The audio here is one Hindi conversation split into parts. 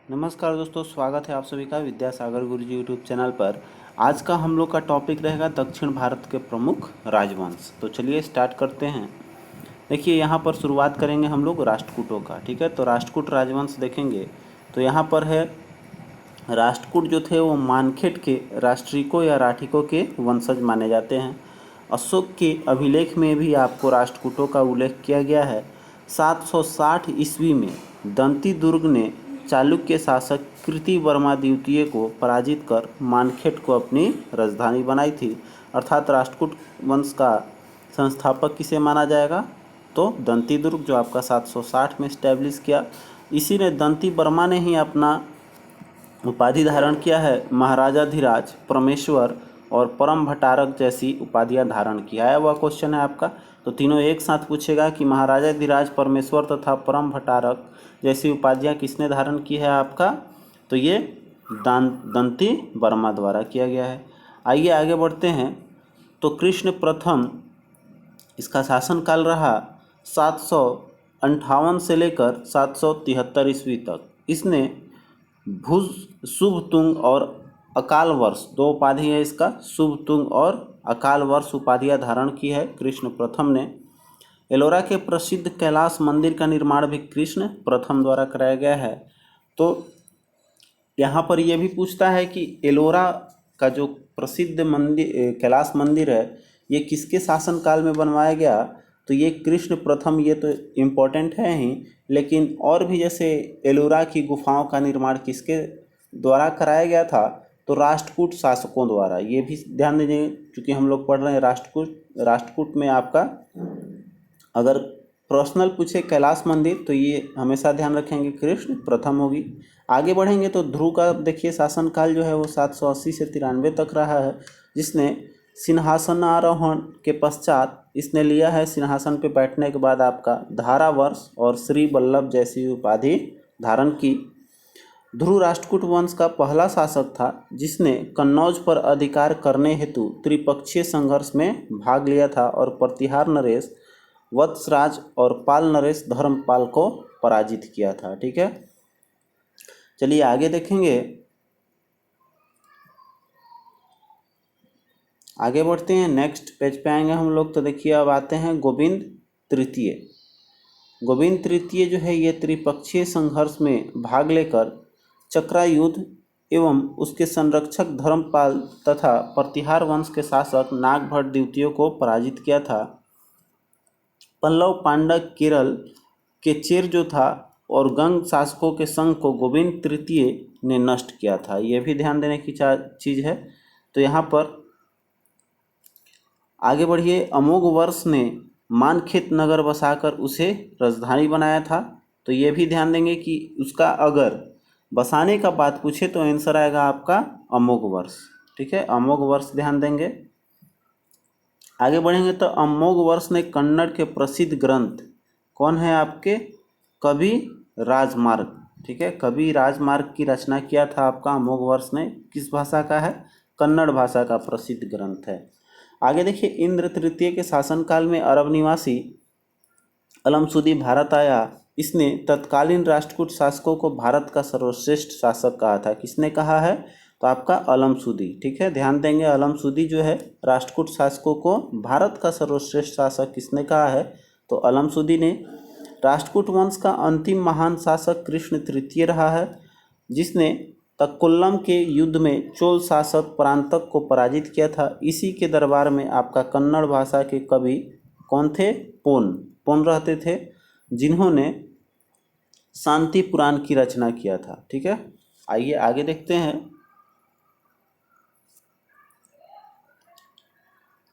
नमस्कार दोस्तों, स्वागत है आप सभी का विद्यासागर गुरुजी यूट्यूब चैनल पर। आज का हम लोग का टॉपिक रहेगा दक्षिण भारत के प्रमुख राजवंश। तो चलिए स्टार्ट करते हैं। देखिए यहाँ पर शुरुआत करेंगे हम लोग राष्ट्रकूटों का। ठीक है, तो राष्ट्रकूट राजवंश देखेंगे तो यहाँ पर है राष्ट्रकूट जो थे वो मानखेट के राष्ट्रिकों या राठिकों के वंशज माने जाते हैं। अशोक के अभिलेख में भी आपको राष्ट्रकूटों का उल्लेख किया गया है। 760 ईस्वी में दंती दुर्ग ने चालुक्य शासक कृतिवर्मा द्वितीय को पराजित कर मानखेट को अपनी राजधानी बनाई थी। अर्थात राष्ट्रकूट वंश का संस्थापक किसे माना जाएगा? तो दंती दुर्ग, जो आपका 760 में इस्टेब्लिश किया। इसी ने दंती वर्मा ने ही अपना उपाधि धारण किया है। महाराजाधिराज, परमेश्वर और परम भट्टारक जैसी उपाधियां धारण किया है। वह क्वेश्चन है आपका। तो तीनों एक साथ पूछेगा कि महाराजाधिराज, परमेश्वर तथा परम भट्टारक जैसी उपाधियां किसने धारण की है आपका? तो ये दंती वर्मा द्वारा किया गया है। आइए आगे बढ़ते हैं। तो कृष्ण प्रथम, इसका शासनकाल रहा 758 से लेकर 773 ईस्वी तक। इसने भुज, शुभ तुंग और अकाल वर्ष, दो उपाधि है इसका, शुभ तुंग और अकाल वर्ष उपाधियां धारण की है कृष्ण प्रथम ने। एलोरा के प्रसिद्ध कैलाश मंदिर का निर्माण भी कृष्ण प्रथम द्वारा कराया गया है। तो यहाँ पर यह भी पूछता है कि एलोरा का जो प्रसिद्ध मंदिर कैलाश मंदिर है, ये किसके शासनकाल में बनवाया गया? तो ये कृष्ण प्रथम, ये तो इम्पोर्टेंट है ही, लेकिन और भी जैसे एलोरा की गुफाओं का निर्माण किसके द्वारा कराया गया था? तो राष्ट्रकूट शासकों द्वारा। ये भी ध्यान दीजिए, क्योंकि हम लोग पढ़ रहे हैं राष्ट्रकूट में आपका अगर पर्सनल पूछे कैलाश मंदिर तो ये हमेशा ध्यान रखेंगे कृष्ण प्रथम होगी। आगे बढ़ेंगे तो ध्रुव का देखिए शासनकाल जो है वो 780 से 93 तक रहा है, जिसने सिंहासनारोहण के पश्चात इसने लिया है सिंहासन पे बैठने के बाद आपका धारावर्ष और श्री वल्लभ जैसी उपाधि धारण की। ध्रुव राष्ट्रकूट वंश का पहला शासक था जिसने कन्नौज पर अधिकार करने हेतु त्रिपक्षीय संघर्ष में भाग लिया था और प्रतिहार नरेश वत्सराज और पाल नरेश धर्मपाल को पराजित किया था। ठीक है, चलिए आगे देखेंगे। आगे बढ़ते हैं, नेक्स्ट पेज पे आएंगे हम लोग। तो देखिए अब आते हैं गोविंद तृतीय। गोविंद तृतीय जो है ये त्रिपक्षीय संघर्ष में भाग लेकर चक्रा युद्ध एवं उसके संरक्षक धर्मपाल तथा प्रतिहार वंश के शासक नागभट्ट द्वितीय को पराजित किया था। पल्लव पांडव केरल के चेर जो था और गंग शासकों के संघ को गोविंद तृतीय ने नष्ट किया था। यह भी ध्यान देने की चीज़ है। तो यहाँ पर आगे बढ़िए। अमोघ वर्ष ने मानखेत नगर बसाकर उसे राजधानी बनाया था। तो ये भी ध्यान देंगे कि उसका अगर बसाने का बात पूछे तो आंसर आएगा आपका अमोघ वर्ष। ठीक है, अमोघ वर्ष ध्यान देंगे। आगे बढ़ेंगे तो अमोघ वर्ष ने कन्नड़ के प्रसिद्ध ग्रंथ कौन है आपके? कवि राजमार्ग। ठीक है, कवि राजमार्ग की रचना किया था आपका अमोघ वर्ष ने। किस भाषा का है? कन्नड़ भाषा का प्रसिद्ध ग्रंथ है। आगे देखिए, इंद्र तृतीय के शासनकाल में अरब निवासी अलमसुदी भारत आया। इसने तत्कालीन राष्ट्रकूट शासकों को भारत का सर्वश्रेष्ठ शासक कहा था। किसने कहा है? तो आपका अलमसुदी। ठीक है, ध्यान देंगे। अलमसुदी जो है राष्ट्रकूट शासकों को भारत का सर्वश्रेष्ठ शासक किसने कहा है? तो अलमसुदी ने। राष्ट्रकूट वंश का अंतिम महान शासक कृष्ण तृतीय रहा है, जिसने तक्कोलम के युद्ध में चोल शासक परांतक को पराजित किया था। इसी के दरबार में आपका कन्नड़ भाषा के कवि कौन थे? पोन रहते थे, जिन्होंने शांति पुराण की रचना किया था। ठीक है, आइए आगे देखते हैं।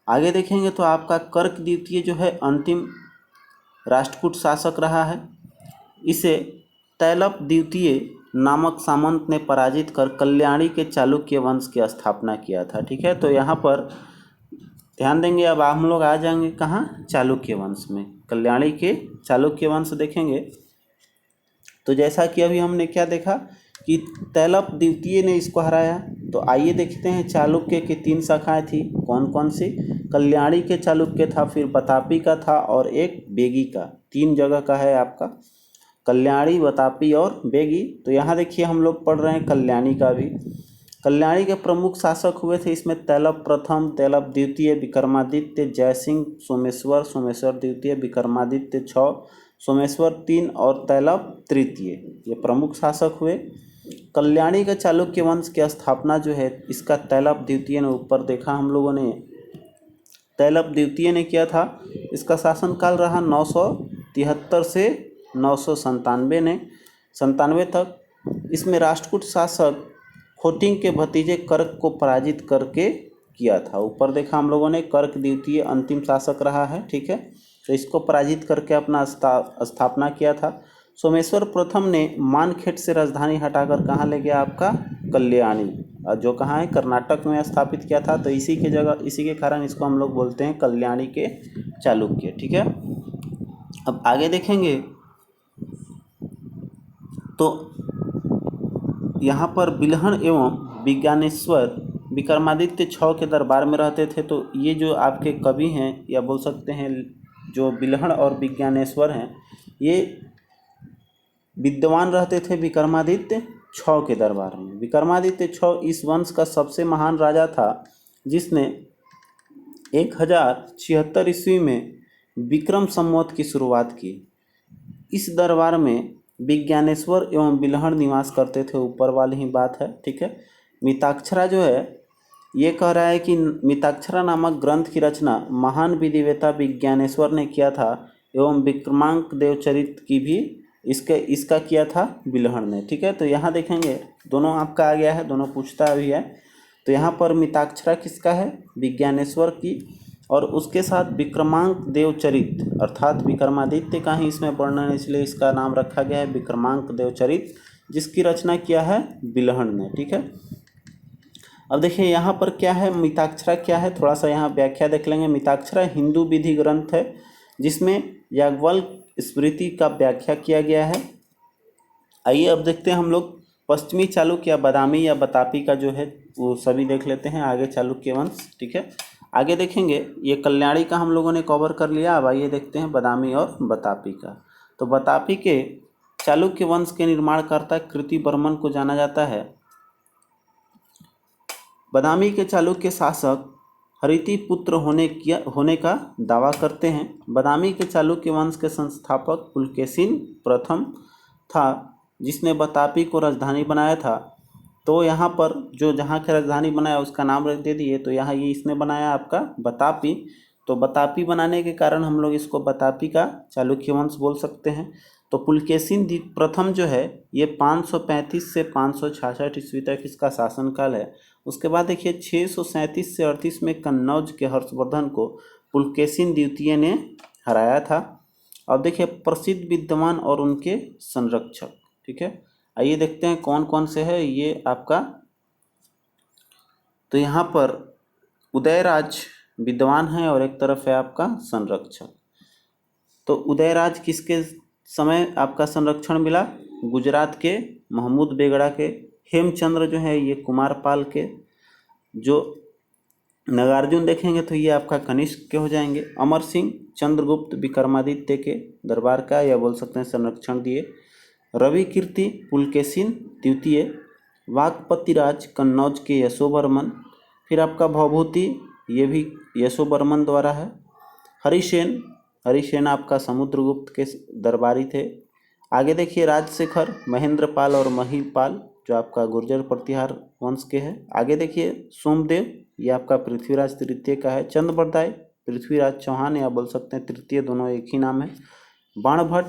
आगे देखेंगे तो आपका कर्क द्वितीय जो है अंतिम राष्ट्रकूट शासक रहा है। इसे तैलप द्वितीय नामक सामंत ने पराजित कर कल्याणी के चालुक्य वंश की स्थापना किया था। ठीक है, तो यहाँ पर ध्यान देंगे। अब हम लोग आ जाएंगे कहाँ? चालुक्य वंश में। कल्याणी के चालुक्य वंश देखेंगे तो जैसा कि अभी हमने क्या देखा कि तैलप द्वितीय ने इसको हराया। तो आइए देखते हैं, चालुक्य की 3 शाखाएं थी। कौन कौन सी? कल्याणी के चालुक्य था, फिर बतापी का था और एक बेगी का। 3 जगह का है आपका। कल्याणी, बतापी और बेगी। तो यहाँ देखिए हम लोग पढ़ रहे हैं कल्याणी का भी। कल्याणी के प्रमुख शासक हुए थे इसमें तैलप प्रथम, तैलप द्वितीय, विक्रमादित्य, जयसिंह, सोमेश्वर, सोमेश्वर द्वितीय, विक्रमादित्य 6, सोमेश्वर 3 और तैलप तृतीय, ये प्रमुख शासक हुए। कल्याणी के चालुक्य वंश की स्थापना जो है इसका तैलप द्वितीय ने, ऊपर देखा हम लोगों ने, तैलप द्वितीय ने किया था। इसका शासनकाल रहा 973 से 997 तक। इसमें राष्ट्रकूट शासक खोटिंग के भतीजे कर्क को पराजित करके किया था। ऊपर देखा हम लोगों ने, कर्क द्वितीय अंतिम शासक रहा है, ठीक है। तो इसको पराजित करके अपना स्थापना किया था। सोमेश्वर प्रथम ने मानखेड़ से राजधानी हटाकर कहाँ ले गया, आपका कल्याणी, जो कहाँ है, कर्नाटक में स्थापित किया था। तो इसी के जगह, इसी के कारण इसको हम लोग बोलते हैं कल्याणी के चालुक्य, ठीक है। अब आगे देखेंगे तो यहाँ पर बिल्हण एवं विज्ञानेश्वर विक्रमादित्य 6 के दरबार में रहते थे। तो ये जो आपके कवि हैं, या बोल सकते हैं जो बिल्हण और विज्ञानेश्वर हैं, ये विद्वान रहते थे विक्रमादित्य 6 के दरबार में। विक्रमादित्य 6 इस वंश का सबसे महान राजा था, जिसने 1076 ईस्वी में विक्रम संवत की शुरुआत की। इस दरबार में विज्ञानेश्वर एवं बिल्हण निवास करते थे, ऊपर वाली ही बात है, ठीक है। मिताक्षरा जो है ये कह रहा है कि मिताक्षरा नामक ग्रंथ की रचना महान विधिवेता विज्ञानेश्वर ने किया था, एवं विक्रमांक देवचरित की भी इसका किया था बिल्हण ने, ठीक है। तो यहाँ देखेंगे दोनों आपका आ गया है, दोनों पूछता भी है। तो यहाँ पर मिताक्षरा किसका है, विज्ञानेश्वर की, और उसके साथ विक्रमांक देवचरित अर्थात विक्रमादित्य का ही इसमें वर्णन है, इसलिए इसका नाम रखा गया है विक्रमांक देवचरित, जिसकी रचना किया है बिल्हण ने, ठीक है। अब देखिए यहाँ पर क्या है, मिताक्षरा क्या है, थोड़ा सा यहाँ व्याख्या देख लेंगे। मिताक्षरा हिंदू विधि ग्रंथ है, जिसमें याज्ञवल्क्य स्मृति का व्याख्या किया गया है। आइए अब देखते हैं हम लोग पश्चिमी चालुक्य या बादामी या बतापी का जो है वो सभी देख लेते हैं, आगे चालुक्य वंश, ठीक है। आगे देखेंगे, ये कल्याणी का हम लोगों ने कवर कर लिया। अब आइए देखते हैं बादामी और बतापी का। तो बतापी के चालुक्य वंश के निर्माणकर्ता कृतिवर्मन को जाना जाता है। बादामी के चालुक्य शासक हरिति पुत्र होने का दावा करते हैं। बादामी के चालुक्य वंश के संस्थापक पुलकेशिन प्रथम था, जिसने बतापी को राजधानी बनाया था। तो यहाँ पर जो जहाँ की राजधानी बनाया उसका नाम रख दे दिए, तो यहाँ ये इसने बनाया आपका बतापी। तो बतापी बनाने के कारण हम लोग इसको बतापी का चालुक्य वंश बोल सकते हैं। तो पुलकेशिन प्रथम जो है ये 535 से 566 ईस्वी तक इसका शासनकाल है। उसके बाद देखिए 637 से 38 में कन्नौज के हर्षवर्धन को पुलकेशिन द्वितीय ने हराया था। अब देखिए प्रसिद्ध विद्वान और उनके संरक्षक, ठीक है। आइए देखते हैं कौन कौन से है ये आपका। तो यहाँ पर उदयराज विद्वान है और एक तरफ है आपका संरक्षक। तो उदयराज किसके समय आपका संरक्षण मिला, गुजरात के महमूद बेगड़ा के। हेमचंद्र जो है ये कुमारपाल के। जो नागार्जुन देखेंगे तो ये आपका कनिष्क के हो जाएंगे। अमर सिंह चंद्रगुप्त विक्रमादित्य के दरबार का, या बोल सकते हैं संरक्षण दिए। रवि कीर्ति पुलकेशिन द्वितीय। वाकपतिराज कन्नौज के यशोवर्मन। फिर आपका भवभूति ये भी यशोवर्मन द्वारा है। हरिसेन आपका समुद्रगुप्त के दरबारी थे। आगे देखिए राजशेखर, महेंद्रपाल और महिपाल जो आपका गुर्जर प्रतिहार वंश के हैं। आगे देखिए सोमदेव, ये आपका पृथ्वीराज तृतीय का है। चंद्रबरदाई पृथ्वीराज चौहान, या बोल सकते हैं तृतीय, दोनों एक ही नाम है। बाणभट्ट,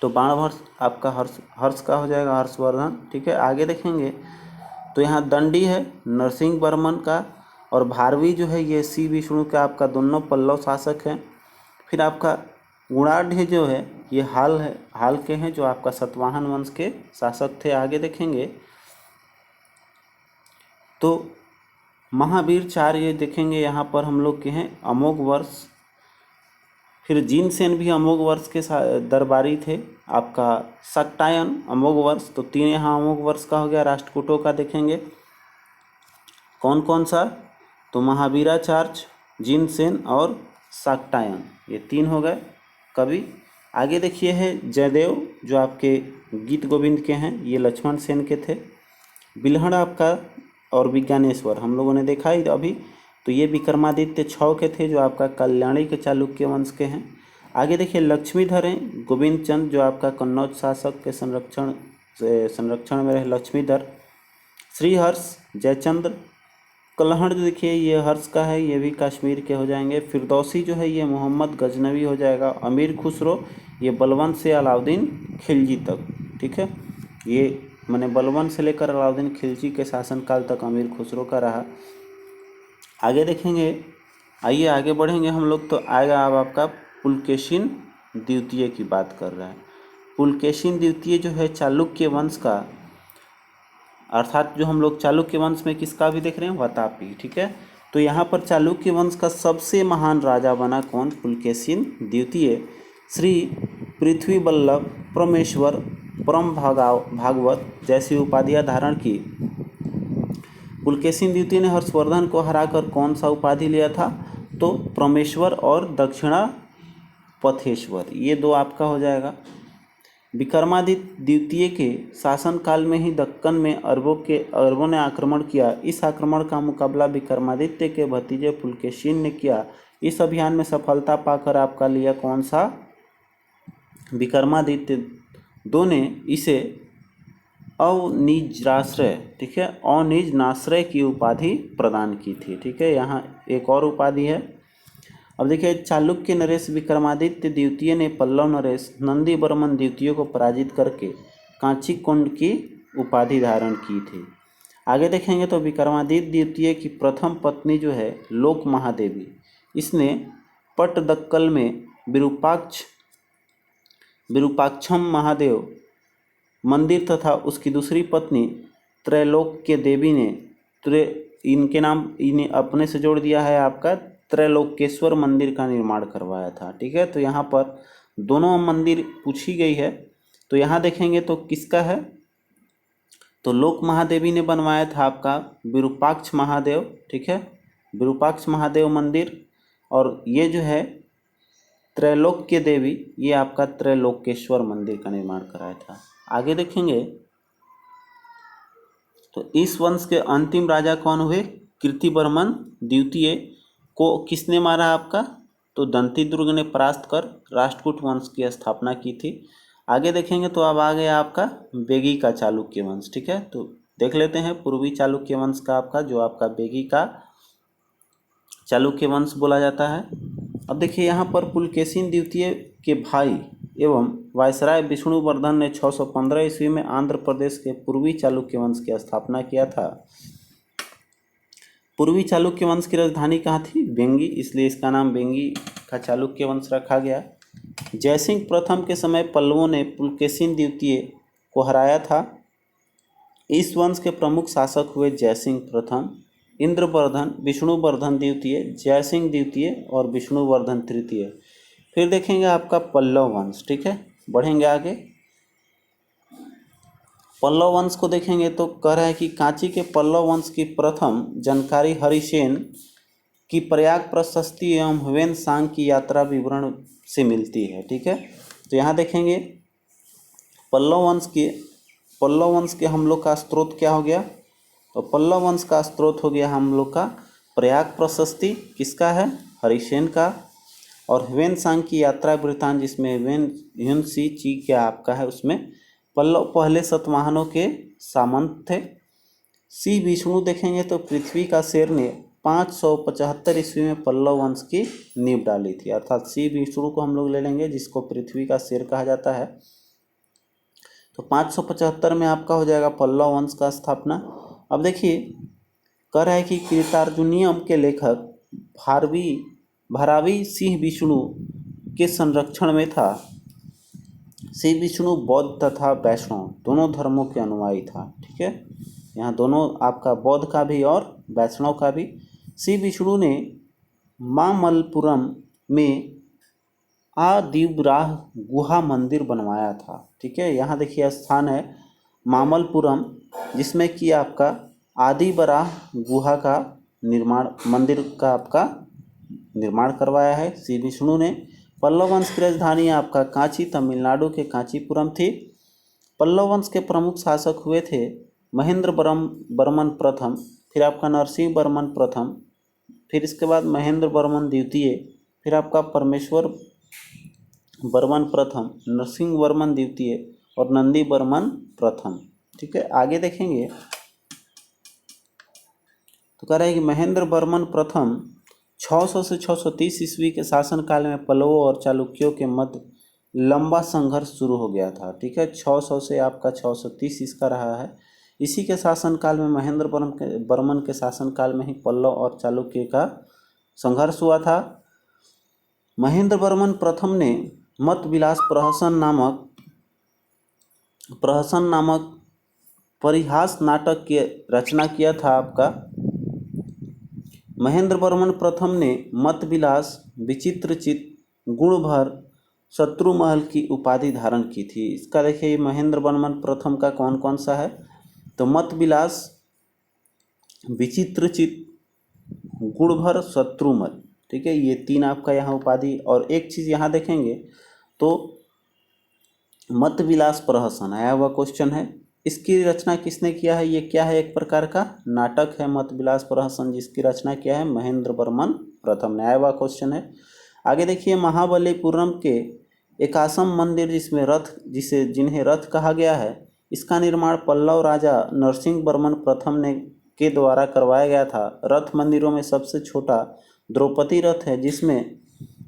तो बाणभट्ट आपका हर्ष का हो जाएगा, हर्षवर्धन, ठीक है। आगे देखेंगे तो यहाँ दंडी है नरसिंह वर्मन का, और भारवी जो है ये सी विष्णु का, आपका दोनों पल्लव शासक हैं। फिर आपका गुणाढ़ जो है ये हाल के हैं, जो आपका सतवाहन वंश के शासक थे। आगे देखेंगे तो महावीर चार ये देखेंगे यहाँ पर हम लोग के हैं अमोघ वर्ष। फिर जीनसेन भी अमोघ वर्ष के दरबारी थे। आपका शाक्टायन अमोघ वर्ष, तो 3 यहाँ अमोघ वर्ष का हो गया। राष्ट्रकूटों का देखेंगे कौन कौन सा, तो महावीराचार्य, जीनसेन और शाक्टायन, ये 3 हो गए कवि। आगे देखिए है जयदेव, जो आपके गीत गोविंद के हैं, ये लक्ष्मण सेन के थे। बिल्हड़ आपका और विज्ञानेश्वर हम लोगों ने देखा ही अभी, तो ये विक्रमादित्य 6 के थे, जो आपका कल्याणी के चालुक्य वंश के हैं। आगे देखिए लक्ष्मीधर हैं, गोविंद चंद, जो आपका कन्नौज शासक के संरक्षण में रहे लक्ष्मीधर। श्रीहर्ष, जयचंद्र, कलहड़ जो देखिए ये हर्ष का है, ये भी कश्मीर के हो जाएंगे। फिरदौसी जो है ये मोहम्मद गजनवी हो जाएगा। अमीर खुसरो ये बलवंत से अलाउद्दीन खिलजी तक, ठीक है, ये मैंने बलवंत से लेकर अलाउद्दीन खिलजी के शासनकाल तक अमीर खुसरो का रहा। आगे देखेंगे, आइए आगे बढ़ेंगे हम लोग, तो आएगा अब आपका पुलकेशिन द्वितीय की बात कर रहा है। पुलकेशिन द्वितीय जो है चालुक्य वंश का, अर्थात जो हम लोग चालुक्य वंश में किसका भी देख रहे हैं, वातापी, ठीक है। तो यहाँ पर चालुक्य वंश का सबसे महान राजा बना कौन, पुलकेशिन द्वितीय। श्री पृथ्वी वल्लभ, परमेश्वर, परम भागवत जैसी उपाधियां धारण की। पुलकेशिन द्वितीय ने हर्षवर्धन को हराकर कौन सा उपाधि लिया था, तो परमेश्वर और दक्षिणा पथेश्वर, ये दो आपका हो जाएगा। विक्रमादित्य द्वितीय के शासनकाल में ही दक्कन में अरबों ने आक्रमण किया। इस आक्रमण का मुकाबला विक्रमादित्य के भतीजे पुलकेशिन ने किया। इस अभियान में सफलता पाकर आपका लिया कौन सा, विक्रमादित्य दो ने इसे अवनिजाश्रय, ठीक है, अवनिजनाश्रय की उपाधि प्रदान की थी, ठीक है। यहाँ एक और उपाधि है। अब देखिए चालुक्य नरेश विक्रमादित्य द्वितीय ने पल्लव नरेश नंदी वर्मन द्वितीय को पराजित करके कांची कुंड की उपाधि धारण की थी। आगे देखेंगे तो विक्रमादित्य द्वितीय की प्रथम पत्नी जो है लोक महादेवी, इसने पट्टदक्कल में विरूपाक्षम महादेव मंदिर तथा उसकी दूसरी पत्नी त्रैलोक्य देवी ने इनके नाम इन्हें अपने से जोड़ दिया है, आपका त्रैलोकेश्वर मंदिर का निर्माण करवाया था, ठीक है। तो यहाँ पर दोनों मंदिर पूछी गई है, तो यहाँ देखेंगे तो किसका है, तो लोक महादेवी ने बनवाया था आपका विरूपाक्ष महादेव, ठीक है, विरूपाक्ष महादेव मंदिर। और ये जो है त्रैलोक्य देवी, ये आपका त्रैलोकेश्वर मंदिर का निर्माण कराया था। आगे देखेंगे तो इस वंश के अंतिम राजा कौन हुए, कीर्तिवर्मन द्वितीय को किसने मारा आपका, तो दंतीदुर्ग ने परास्त कर राष्ट्रकूट वंश की स्थापना की थी। आगे देखेंगे तो अब आ गया आपका बेगी का चालुक्य वंश, ठीक है। तो देख लेते हैं पूर्वी चालुक्य वंश का आपका, जो आपका बेगी का चालुक्य वंश बोला जाता है। अब देखिए यहाँ पर पुलकेशिन द्वितीय के भाई एवं वायसराय विष्णुवर्धन ने 615 ईस्वी में आंध्र प्रदेश के पूर्वी चालुक्य वंश की स्थापना किया था। पूर्वी चालुक्य वंश की राजधानी कहाँ थी, बेंगी, इसलिए इसका नाम बेंगी का चालुक्य वंश रखा गया। जयसिंह प्रथम के समय पल्लवों ने पुलकेशिन द्वितीय को हराया था। इस वंश के प्रमुख शासक हुए जयसिंह प्रथम, इंद्रवर्धन, विष्णुवर्धन द्वितीय, जयसिंह द्वितीय और विष्णुवर्धन तृतीय। फिर देखेंगे आपका पल्लव वंश, ठीक है, बढ़ेंगे आगे। पल्लव वंश को देखेंगे तो कह रहा है कि कांची के पल्लव वंश की प्रथम जानकारी हरिसेन की प्रयाग प्रशस्ति एवं हुवेन सांग की यात्रा विवरण से मिलती है, ठीक है। तो यहाँ देखेंगे पल्लव वंश के हम लोग का स्रोत क्या हो गया, तो पल्लव वंश का स्रोत हो गया हम लोग का प्रयाग प्रशस्ति, किसका है, हरिसेन का। और हुवेन सांग की यात्रा वृत्तांत, जिसमें ह्युन सी ची क्या आपका है, उसमें पल्लव पहले सतवाहनों के सामंत थे। सी विष्णु देखेंगे तो पृथ्वी का शेर ने 575 ईस्वी में पल्लव वंश की नींव डाली थी, अर्थात सी विष्णु को हम लोग ले लेंगे, जिसको पृथ्वी का शेर कहा जाता है। तो 575 में आपका हो जाएगा पल्लव वंश का स्थापना। अब देखिए कह रहा है कि कृतार्जुनियम के लेखक भारावी सिंह विष्णु के संरक्षण में था। श्री विष्णु बौद्ध तथा वैष्णव दोनों धर्मों के अनुयायी था, ठीक है, यहाँ दोनों आपका बौद्ध का भी और वैष्णव का भी। श्री विष्णु ने मामल्लपुरम में आदिवराह गुहा मंदिर बनवाया था, ठीक है। यहाँ देखिए स्थान है मामल्लपुरम, जिसमें कि आपका आदिवराह गुहा का मंदिर का आपका निर्माण करवाया है श्री विष्णु ने। पल्लव वंश की राजधानी आपका कांची, तमिलनाडु के कांचीपुरम थी। पल्लव वंश के प्रमुख शासक हुए थे महेंद्र वर्मन प्रथम, फिर आपका नरसिंह वर्मन प्रथम, फिर इसके बाद महेंद्र वर्मन द्वितीय, फिर आपका परमेश्वर वर्मन प्रथम, नरसिंह वर्मन द्वितीय और नंदी वर्मन प्रथम। ठीक है, आगे देखेंगे तो कह रहे हैं कि महेंद्र वर्मन प्रथम 600 से 630 ईस्वी के शासनकाल में पल्लवों और चालुक्यों के मध्य लंबा संघर्ष शुरू हो गया था। ठीक है, 600 से आपका 630 इसका रहा है। इसी के शासनकाल में महेंद्र वर्मन के शासनकाल में ही पल्लव और चालुक्य का संघर्ष हुआ था। महेंद्र वर्मन प्रथम ने मत विलास प्रहसन नामक परिहास नाटक की रचना किया था आपका। महेंद्र वर्मन प्रथम ने मत विलास विचित्रचित गुणभर शत्रुमहल की उपाधि धारण की थी। इसका देखिए महेंद्र वर्मन प्रथम का कौन कौन सा है, तो मत विलास विचित्रचित गुणभर शत्रुमल। ठीक है, ये तीन आपका यहाँ उपाधि। और एक चीज़ यहाँ देखेंगे तो मत विलास प्रहसन आया हुआ क्वेश्चन है, इसकी रचना किसने किया है, ये क्या है, एक प्रकार का नाटक है मत विलास प्रहसन, जिसकी रचना किया है महेंद्र वर्मन प्रथम ने, आया हुआ क्वेश्चन है। आगे देखिए महाबलीपुरम के एकासम मंदिर जिन्हें रथ कहा गया है, इसका निर्माण पल्लव राजा नरसिंह वर्मन प्रथम के द्वारा करवाया गया था। रथ मंदिरों में सबसे छोटा द्रौपदी रथ है जिसमें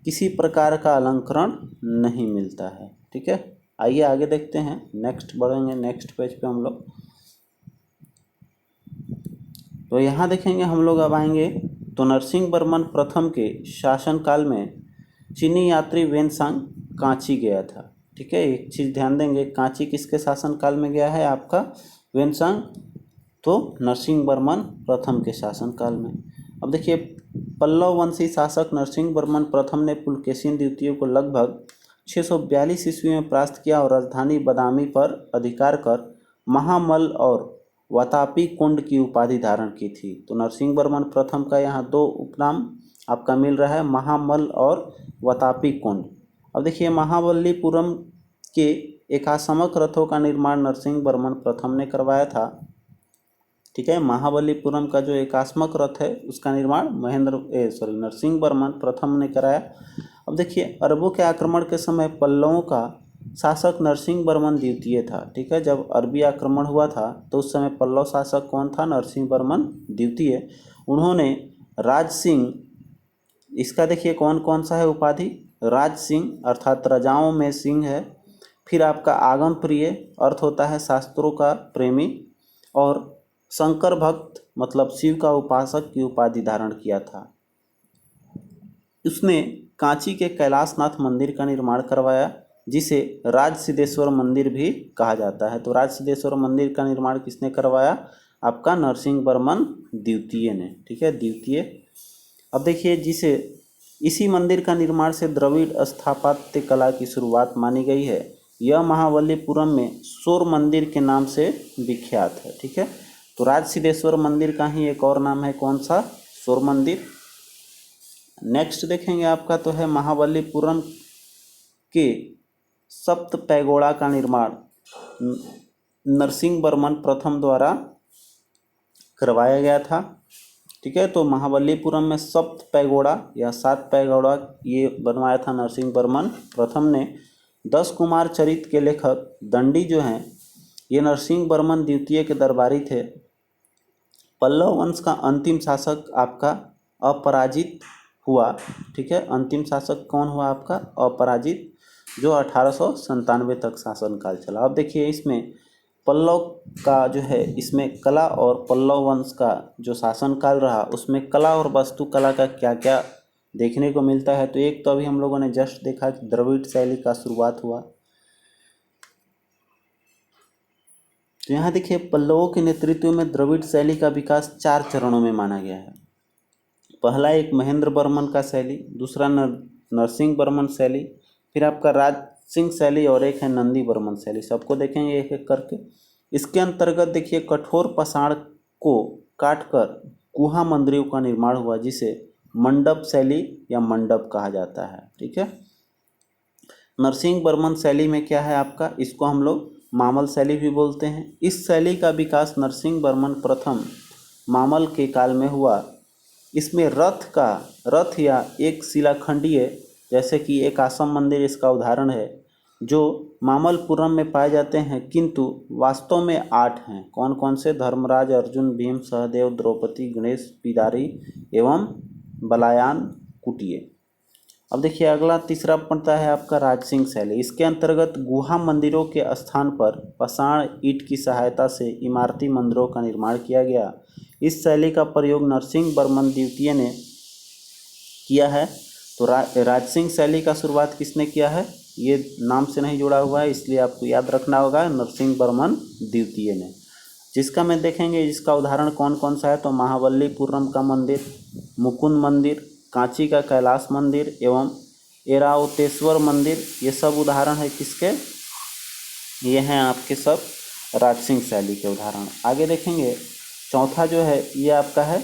किसी प्रकार का अलंकरण नहीं मिलता है। ठीक है, आइए आगे देखते हैं, नेक्स्ट बढ़ेंगे, नेक्स्ट पेज पे हम लोग। तो यहाँ देखेंगे हम लोग अब आएंगे तो नरसिंह वर्मन प्रथम के शासनकाल में चीनी यात्री वेनसांग कांची गया था। ठीक है, एक चीज़ ध्यान देंगे, कांची किसके शासनकाल में गया है आपका, वेनसांग, तो नरसिंह वर्मन प्रथम के शासनकाल में। अब देखिए पल्लव वंशी शासक नरसिंह वर्मन प्रथम ने पुलकेशिन द्वितीय को लगभग 642 ईस्वी में परास्त किया और राजधानी बदामी पर अधिकार कर महामल और वातापी कुंड की उपाधि धारण की थी। तो नरसिंह वर्मन प्रथम का यहाँ दो उपनाम आपका मिल रहा है, महामल और वातापी कुंड। अब देखिए महाबलीपुरम के एकाश्मक रथों का निर्माण नरसिंह वर्मन प्रथम ने करवाया था। ठीक है, महाबलीपुरम का जो एकाश्मक रथ है उसका निर्माण नरसिंह वर्मन प्रथम ने कराया। अब देखिए अरबों के आक्रमण के समय पल्लवों का शासक नरसिंह वर्मन द्वितीय था। ठीक है, जब अरबी आक्रमण हुआ था तो उस समय पल्लव शासक कौन था, नरसिंह वर्मन द्वितीय। उन्होंने राज सिंह, इसका देखिए कौन कौन सा है उपाधि, राज सिंह अर्थात राजाओं में सिंह है, फिर आपका आगम प्रिय अर्थ होता है शास्त्रों का प्रेमी, और शंकर भक्त मतलब शिव का उपासक की उपाधि धारण किया था। उसने कांची के कैलाशनाथ मंदिर का निर्माण करवाया जिसे राजसिद्धेश्वर मंदिर भी कहा जाता है। तो राजसिद्धेश्वर मंदिर का निर्माण किसने करवाया, आपका नरसिंह वर्मन द्वितीय ने। ठीक है, द्वितीय। अब देखिए इसी मंदिर का निर्माण से द्रविड़ स्थापत्य कला की शुरुआत मानी गई है। यह महाबलीपुरम में शोर मंदिर के नाम से विख्यात है। ठीक है, तो राजसिद्धेश्वर मंदिर का ही एक और नाम है कौन सा, शोर मंदिर। नेक्स्ट देखेंगे आपका तो है महाबलीपुरम के सप्त पैगोड़ा का निर्माण नरसिंह वर्मन प्रथम द्वारा करवाया गया था। ठीक है, तो महाबलीपुरम में सप्त पैगोड़ा या 7 पैगोड़ा ये बनवाया था नरसिंह वर्मन प्रथम ने। 10 कुमार चरित के लेखक दंडी जो हैं ये नरसिंह वर्मन द्वितीय के दरबारी थे। पल्लव वंश का अंतिम शासक आपका अपराजित हुआ। ठीक है, अंतिम शासक कौन हुआ आपका, अपराजित, जो 1897 तक शासनकाल चला। अब देखिए इसमें पल्लव का जो है, इसमें कला और पल्लव वंश का जो शासनकाल रहा उसमें कला और वास्तुकला का क्या क्या देखने को मिलता है। तो एक तो अभी हम लोगों ने जस्ट देखा कि द्रविड़ शैली का शुरुआत हुआ। तो यहाँ देखिए पल्लवों के नेतृत्व में द्रविड़ शैली का विकास 4 चरणों में माना गया है। पहला एक महेंद्र वर्मन का शैली, दूसरा नरसिंह वर्मन शैली, फिर आपका राज सिंह शैली और एक है नंदी वर्मन शैली। सबको देखेंगे एक एक करके। इसके अंतर्गत देखिए कठोर पाषाण को काटकर गुहा मंदिरों का निर्माण हुआ जिसे मंडप शैली या मंडप कहा जाता है। ठीक है, नरसिंह वर्मन शैली में क्या है आपका, इसको हम लोग मामल शैली भी बोलते हैं। इस शैली का विकास नरसिंह वर्मन प्रथम मामल के काल में हुआ। इसमें रथ या एक शिलाखंडीय, जैसे कि एक आसम मंदिर इसका उदाहरण है, जो मामल्लपुरम में पाए जाते हैं, किंतु वास्तव में 8 हैं। कौन कौन से? धर्मराज, अर्जुन, भीम, सहदेव, द्रौपदी, गणेश, पिदारी एवं बलायान कुटिय। अब देखिए अगला तीसरा पड़ता है आपका राजसिंह शैली। इसके अंतर्गत गुहा मंदिरों के स्थान पर पाषाण ईंट की सहायता से इमारती मंदिरों का निर्माण किया गया। इस शैली का प्रयोग नरसिंह वर्मन द्वितीय ने किया है। तो राजसिंह शैली का शुरुआत किसने किया है? ये नाम से नहीं जुड़ा हुआ है, इसलिए आपको याद रखना होगा नरसिंह वर्मन द्वितीय ने। जिसका मैं देखेंगे जिसका उदाहरण कौन कौन सा है, तो महाबलीपुरम का मंदिर, मुकुंद मंदिर, कांची का कैलाश मंदिर एवं एरावतेश्वर मंदिर, ये सब उदाहरण है किसके? ये हैं आपके सब राजसिंह शैली के उदाहरण। आगे देखेंगे चौथा जो है ये आपका है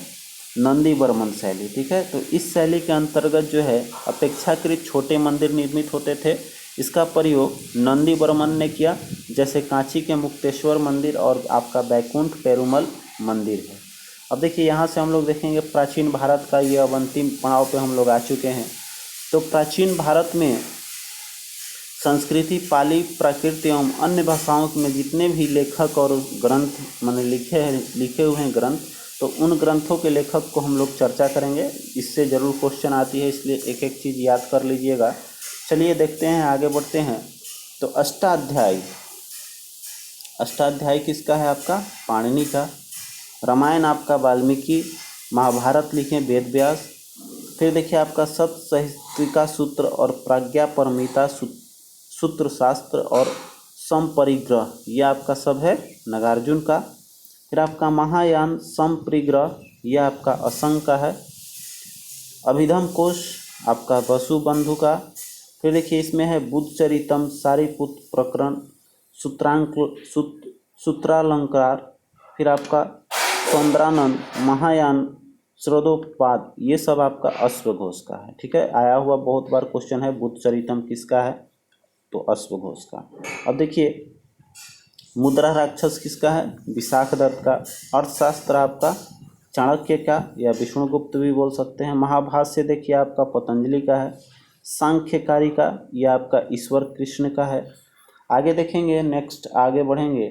नंदी वर्मन शैली। ठीक है, तो इस शैली के अंतर्गत जो है अपेक्षाकृत छोटे मंदिर निर्मित होते थे। इसका प्रयोग नंदी वर्मन ने किया, जैसे कांची के मुक्तेश्वर मंदिर और आपका बैकुंठ पेरुमल मंदिर है। अब देखिए यहाँ से हम लोग देखेंगे प्राचीन भारत का, ये अब अंतिम पड़ाव पे हम लोग आ चुके हैं। तो प्राचीन भारत में संस्कृति, पाली, प्राकृत एवं अन्य भाषाओं में जितने भी लेखक और ग्रंथ मैंने लिखे हुए हैं ग्रंथ, तो उन ग्रंथों के लेखक को हम लोग चर्चा करेंगे। इससे ज़रूर क्वेश्चन आती है, इसलिए एक एक चीज़ याद कर लीजिएगा। चलिए देखते हैं, आगे बढ़ते हैं। तो अष्टाध्यायी किसका है आपका? पाणिनि का। रामायण आपका वाल्मीकि, महाभारत लिखे वेद व्यास। फिर देखिए आपका सप्तसहस्त्रिका सूत्र और प्राज्ञा परमिता सूत्र शास्त्र और समपरिग्रह, यह आपका सब है नागार्जुन का। फिर आपका महायान समपरिग्रह, यह आपका असंग का है। अभिधम कोश आपका वसुबंधु का। फिर देखिए इसमें है बुद्धचरितम, सारीपुत्र प्रकरण, सूत्रालंकार। फिर आपका सौंदरानंद, महायान, श्रोतोपाद, ये सब आपका अश्वघोष का है। ठीक है, आया हुआ बहुत बार क्वेश्चन है। बुद्धचरितम किसका है? तो अश्वघोष का। अब देखिए मुद्रा राक्षस किसका है? विशाखदत्त का। अर्थशास्त्र आपका चाणक्य का या विष्णुगुप्त भी बोल सकते हैं। महाभाष्य देखिए आपका पतंजलि का है। सांख्यकारी का यह आपका ईश्वर कृष्ण का है। आगे देखेंगे, नेक्स्ट आगे बढ़ेंगे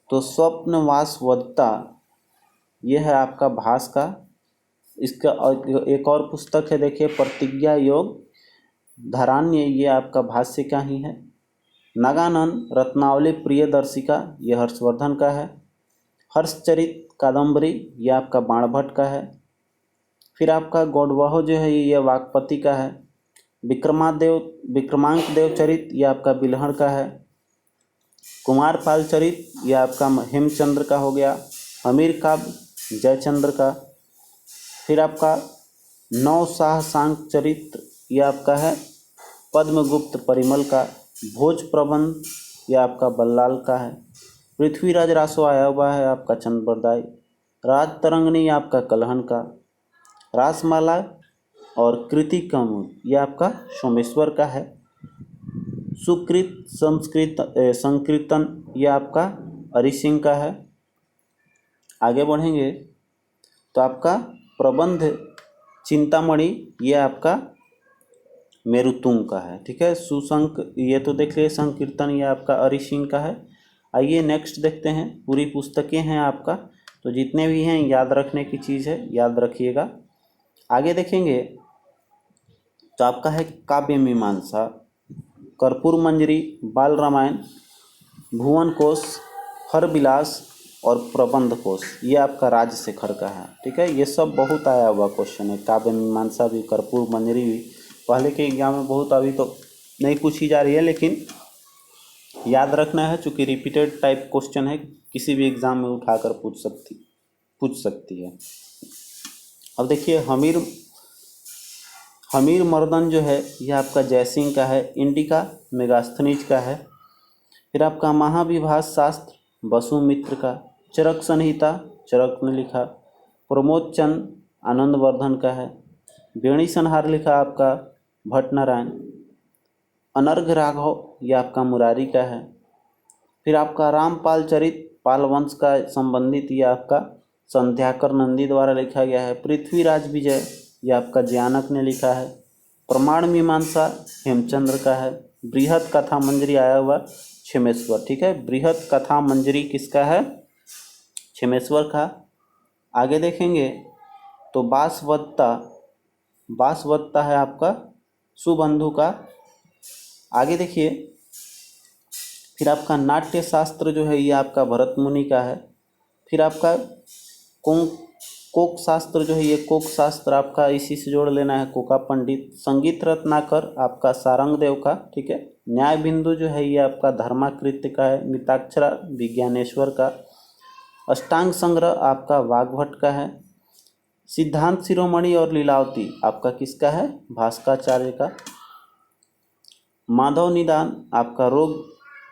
तो स्वप्नवासवदत्ता, यह है आपका भास का। इसका एक और पुस्तक है देखिए प्रतिज्ञा योग धारान्य, ये आपका भाष्य का ही है। नागानंद रत्नावली प्रियदर्शिका, ये हर्षवर्धन का है। हर्षचरित कादम्बरी, ये आपका बाणभट्ट का है। फिर आपका गौडवह जो है ये वाकपति का है। विक्रमांक देव चरित, ये आपका बिल्हण का है। कुमारपाल चरित, ये आपका हेमचंद्र का हो गया। अमीर काव्य जयचंद्र का। फिर आपका नौशाह सांक चरित्र, ये आपका है पद्मगुप्त परिमल का। भोज प्रबंध, यह आपका बल्लाल का है। पृथ्वीराज रासो आया हुआ है आपका चंद्रबरदाई। राज तरंगनी आपका कलहन का। रासमाला और कृति कौमुद, यह आपका सोमेश्वर का है। सुकृत संकीर्तन, यह आपका हरिसिंह का है। आगे बढ़ेंगे तो आपका प्रबंध चिंतामणि, यह आपका मेरुतुंग का है। ठीक है, सुसंक, ये तो देख लिए संकीर्तन, ये आपका हरिसिंह का है। आइए नेक्स्ट देखते हैं। पूरी पुस्तकें हैं आपका, तो जितने भी हैं याद रखने की चीज़ है, याद रखिएगा। आगे देखेंगे तो आपका है काव्य मीमांसा, कर्पूर मंजरी, बाल रामायण, भुवन कोश, हरविलास और प्रबंध कोश, ये आपका राजशेखर का है। ठीक है, ये सब बहुत आया हुआ क्वेश्चन है। काव्य मीमांसा भी, कर्पूर मंजरी भी पहले के एग्जाम में बहुत, अभी तो नहीं पूछी जा रही है, लेकिन याद रखना है चूँकि रिपीटेड टाइप क्वेश्चन है, किसी भी एग्ज़ाम में उठाकर पूछ सकती है। अब देखिए हमीर मर्दन जो है यह आपका जयसिंह का है। इंडिका मेगास्थनीज का है। फिर आपका महाविभास शास्त्र वसुमित्र का। चरक संहिता चरक ने लिखा। प्रमोद चंद आनंदवर्धन का है। बेणी संहार लिखा आपका भट्ट नारायण। अनर्घ राघव ये आपका मुरारी का है। फिर आपका रामपाल चरित पाल वंश का संबंधित ये आपका संध्याकर नंदी द्वारा लिखा गया है। पृथ्वीराज विजय ये आपका ज्ञानक ने लिखा है। प्रमाण मीमांसा हेमचंद्र का है। बृहत कथा मंजरी आया हुआ क्षेमेश्वर, ठीक है। बृहत कथा मंजरी किसका है? क्षेमेश्वर का। आगे देखेंगे तो बासवत्ता है आपका सुबंधु का। आगे देखिए, फिर आपका नाट्य शास्त्र जो है ये आपका भरत मुनि का है। फिर आपका कोक शास्त्र जो है ये कोक शास्त्र आपका इसी से जोड़ लेना है, कोका पंडित। संगीत रत्नाकर आपका सारंगदेव का, ठीक है। न्याय बिंदु जो है ये आपका धर्माकृत्य का है। मिताक्षरा विज्ञानेश्वर का। अष्टांग संग्रह आपका वाग्भट का है। सिद्धांत शिरोमणि और लीलावती आपका किसका है? भास्कराचार्य का। माधव निदान आपका रोग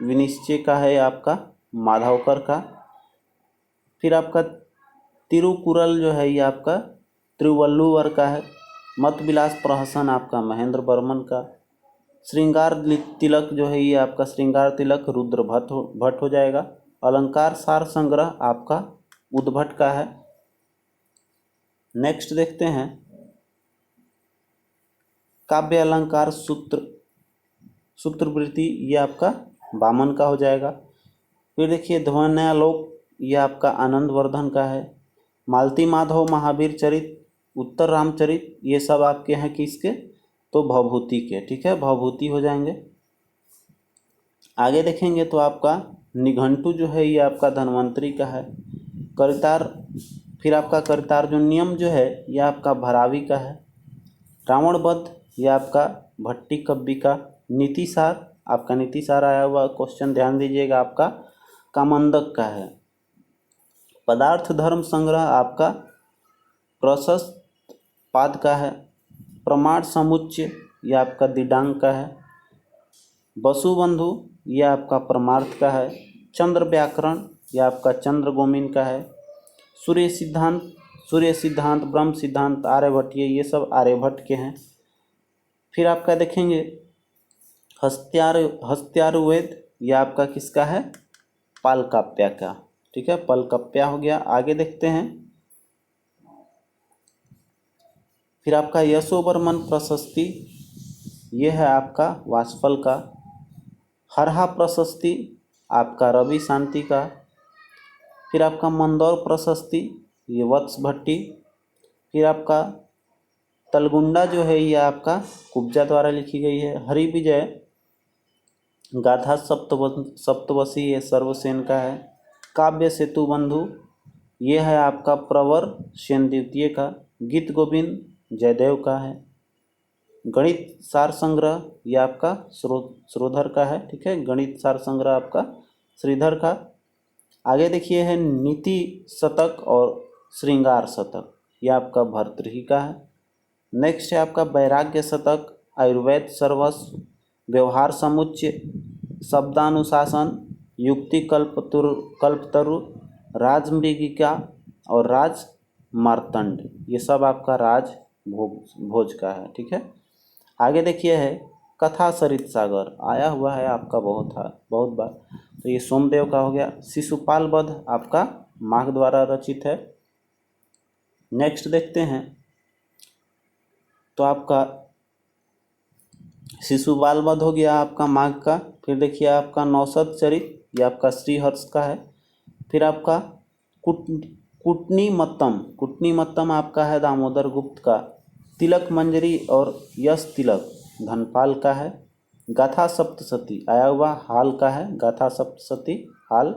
विनिश्चय का है, आपका माधवकर का। फिर आपका तिरुकुरल जो है ये आपका तिरुवल्लुवर का है। मत विलास प्रहसन आपका महेंद्र बर्मन का। श्रृंगार तिलक जो है ये आपका श्रृंगार तिलक रुद्र भट्ट हो जाएगा। अलंकार सार संग्रह आपका उद्भट का है। नेक्स्ट देखते हैं, काव्य अलंकार सूत्रवृत्ति ये आपका वामन का हो जाएगा। फिर देखिए ध्वन्यालोक ये आपका आनंद वर्धन का है। मालती माधव महावीर चरित उत्तर रामचरित ये सब आपके हैं किसके? तो भवभूति के, ठीक है। भवभूति हो जाएंगे। आगे देखेंगे तो आपका निघंटु जो है ये आपका धन्वंतरी का है। करितार, फिर आपका करितार्जुनियम जो है ये आपका भरावी का है। रावण वध ये आपका भट्टी कब्बी का। नीतिसार आपका नीतिसार आया हुआ क्वेश्चन ध्यान दीजिएगा, आपका कामंदक का है। पदार्थ धर्म संग्रह आपका प्रशस्त पाद का है। प्रमाण समुच्चय ये आपका दिडांग का है। वसुबंधु ये आपका परमार्थ का है। चंद्र व्याकरण ये आपका चंद्र गोमिन का है। सूर्य सिद्धांत ब्रह्म सिद्धांत आर्यभट्टीय ये सब आर्यभट्ट के हैं। फिर आपका देखेंगे हस्त्यारुवेद ये आपका किसका है? पालकाप्या का, ठीक है। पालकाप्या हो गया। आगे देखते हैं, फिर आपका यशोवर्मन प्रशस्ति ये है आपका वासफल का। हरहा प्रशस्ति आपका रवि शांति का। फिर आपका मंदौर प्रशस्ति ये वत्स भट्टी। फिर आपका तलगुंडा जो है ये आपका कुब्जा द्वारा लिखी गई है। हरि विजय गाथा सप्तवशी ये सर्वसेन का है। काव्य सेतु बंधु ये है आपका प्रवर सेन द्वितीय का। गीत गोविंद जयदेव का है। गणित सार संग्रह ये आपका श्रीधर का है, ठीक है। गणित सार संग्रह आपका श्रीधर का। आगे देखिए है नीति शतक और श्रृंगार शतक ये आपका भर्तृहरि का है। नेक्स्ट है आपका वैराग्य शतक, आयुर्वेद सर्वस्व, व्यवहार समुच्चय, शब्दानुशासन, युक्ति कल्पतरु, राजमृगिका और राज मार्तंड ये सब आपका राज भोज का है, ठीक है। आगे देखिए है कथा सरित सागर आया हुआ है आपका बहुत बार, तो ये सोमदेव का हो गया। शिशुपाल वध आपका माघ द्वारा रचित है। नेक्स्ट देखते हैं तो आपका शिशुपाल वध हो गया आपका माघ का। फिर देखिए आपका नौसद चरित ये आपका श्रीहर्ष का है। फिर आपका कुटनीमत्तम आपका है दामोदर गुप्त का। तिलक मंजरी और यश तिलक धनपाल का है। गाथा सप्तशती आया हुआ हाल का है, गाथा सप्तशती हाल।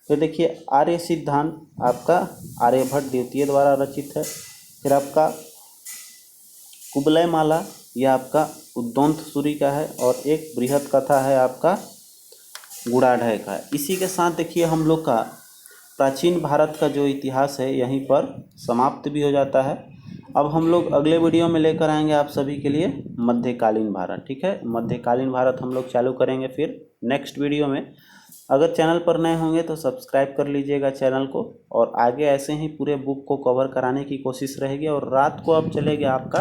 फिर देखिए आर्य सिद्धांत आपका आर्यभट्ट द्वितीय द्वारा रचित है। फिर आपका कुबलय माला यह आपका उद्दौंत सूरी का है और एक बृहत कथा है आपका गुड़ाढय का है। इसी के साथ देखिए हम लोग का प्राचीन भारत का जो इतिहास है यहीं पर समाप्त भी हो जाता है। अब हम लोग अगले वीडियो में लेकर आएंगे आप सभी के लिए मध्यकालीन भारत, ठीक है। मध्यकालीन भारत हम लोग चालू करेंगे फिर नेक्स्ट वीडियो में। अगर चैनल पर नए होंगे तो सब्सक्राइब कर लीजिएगा चैनल को, और आगे ऐसे ही पूरे बुक को कवर कराने की कोशिश रहेगी। और रात को अब चलेगा आपका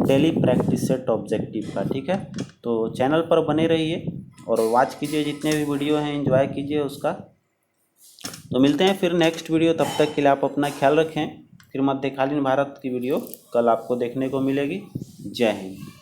डेली प्रैक्टिस सेट ऑब्जेक्टिव का। ठीक है, तो चैनल पर बने रहिए और वॉच कीजिए, जितने भी वीडियो हैं एंजॉय कीजिए उसका। तो मिलते हैं फिर नेक्स्ट वीडियो, तब तक के लिए आप अपना ख्याल रखें। फिर मध्यकालीन भारत की वीडियो कल आपको देखने को मिलेगी। जय हिंद।